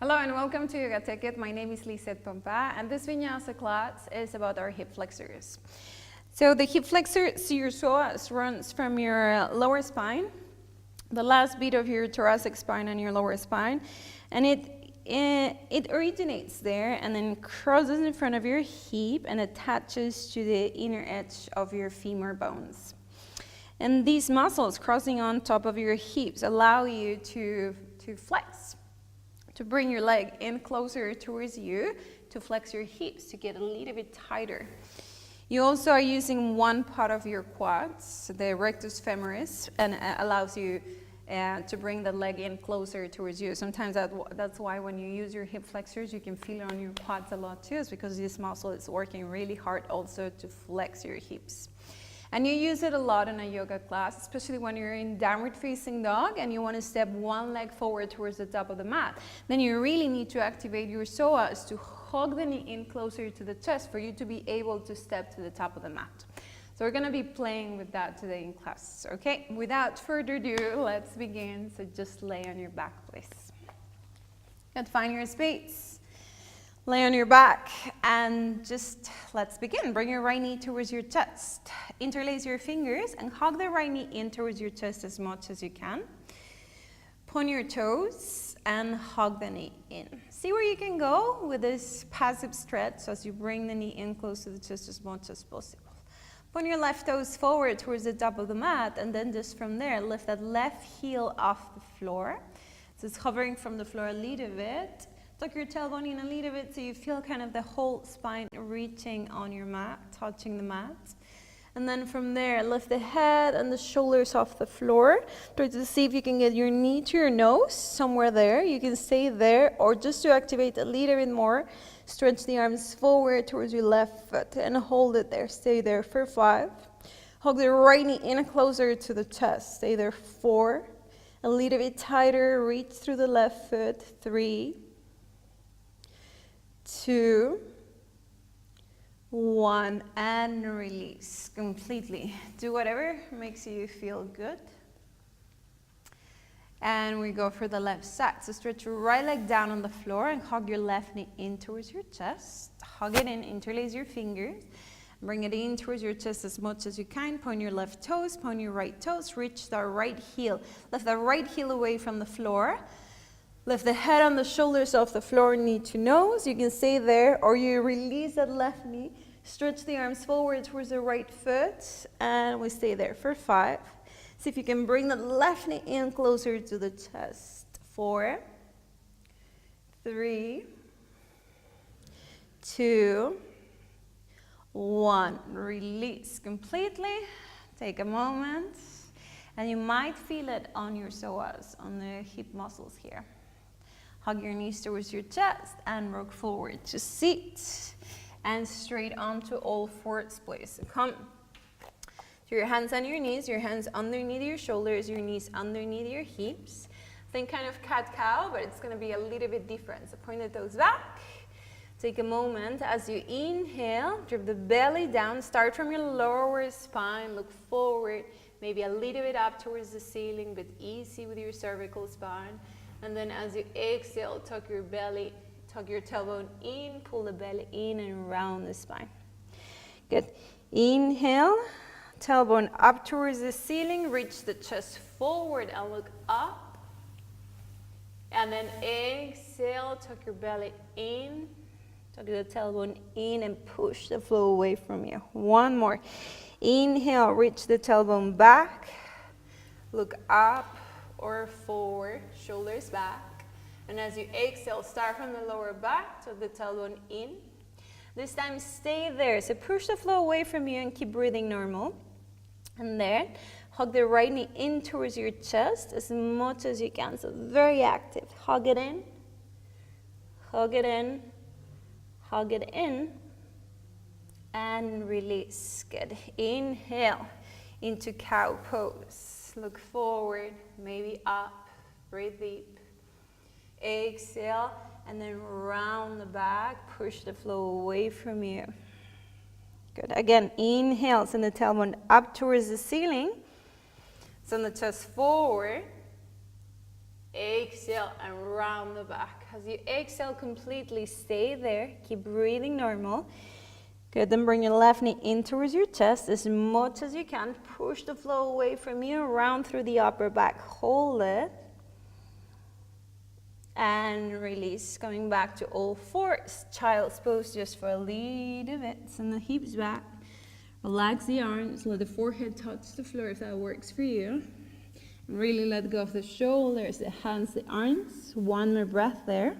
Hello and welcome to Yogateket. My name is Lisette Pompa and this Vinyasa class is about our hip flexors. So the hip flexors, your psoas runs from your lower spine, the last bit of your thoracic spine and your lower spine, and it originates there and then crosses in front of your hip and attaches to the inner edge of your femur bones. And these muscles crossing on top of your hips allow you to flex, to bring your leg in closer towards you, to flex your hips, to get a little bit tighter. You also are using one part of your quads, the rectus femoris, and allows you to bring the leg in closer towards you. Sometimes that's why when you use your hip flexors, you can feel it on your quads a lot too. It's because this muscle is working really hard also to flex your hips. And you use it a lot in a yoga class, especially when you're in downward facing dog and you want to step one leg forward towards the top of the mat. Then you really need to activate your psoas to hug the knee in closer to the chest for you to be able to step to the top of the mat. So we're going to be playing with that today in class, okay? Without further ado, let's begin. So just lay on your back, please. And find your space. Lay on your back and just let's begin. Bring your right knee towards your chest. Interlace your fingers and hug the right knee in towards your chest as much as you can. Point your toes and hug the knee in. See where you can go with this passive stretch as you bring the knee in close to the chest as much as possible. Point your left toes forward towards the top of the mat and then just from there lift that left heel off the floor. So it's hovering from the floor a little bit. Tuck your tailbone in a little bit so you feel kind of the whole spine reaching on your mat, touching the mat. And then from there, lift the head and the shoulders off the floor. Try to see if you can get your knee to your nose, somewhere there. You can stay there, or just to activate a little bit more, stretch the arms forward towards your left foot and hold it there. Stay there for 5. Hug the right knee in closer to the chest. Stay there 4. A little bit tighter, reach through the left foot. 3. 2, 1, and release completely. Do whatever makes you feel good. And we go for the left side. So stretch your right leg down on the floor and hug your left knee in towards your chest. Hug it in, interlace your fingers. Bring it in towards your chest as much as you can. Point your left toes, point your right toes. Reach the right heel. Lift the right heel away from the floor. Lift the head on the shoulders off the floor, knee to nose. You can stay there, or you release that left knee. Stretch the arms forward towards the right foot, and we stay there for 5. See if you can bring the left knee in closer to the chest. 4, 3, 2, 1. Release completely. Take a moment, and you might feel it on your psoas, on the hip muscles here. Hug your knees towards your chest and rock forward to sit and straight onto all fours, please. So come to your hands on your knees, your hands underneath your shoulders, your knees underneath your hips. Think kind of CatCow, but it's going to be a little bit different. So point the toes back. Take a moment as you inhale, drop the belly down, start from your lower spine, look forward, maybe a little bit up towards the ceiling, but easy with your cervical spine. And then as you exhale, tuck your belly, tuck your tailbone in, pull the belly in and round the spine. Good. Inhale, tailbone up towards the ceiling, reach the chest forward and look up. And then exhale, tuck your belly in, tuck the tailbone in and push the flow away from you. One more. Inhale, reach the tailbone back, look up or forward, shoulders back. And as you exhale, start from the lower back, tuck the tailbone in. This time stay there, so push the flow away from you and keep breathing normal. And there, hug the right knee in towards your chest as much as you can, so very active. Hug it in, hug it in, hug it in. And release. Good. Inhale into cow pose. Look forward, maybe up. Breathe deep. Exhale, and then round the back. Push the flow away from you. Good. Again, inhale, send the tailbone up towards the ceiling. Send the chest forward. Exhale and round the back. As you exhale completely, stay there. Keep breathing normal. Good, then bring your left knee in towards your chest as much as you can. Push the flow away from you, round through the upper back. Hold it. And release, coming back to all fours. Child's pose just for a little bit. Send the hips back. Relax the arms, let the forehead touch the floor if that works for you. And really let go of the shoulders, the hands, the arms. One more breath there.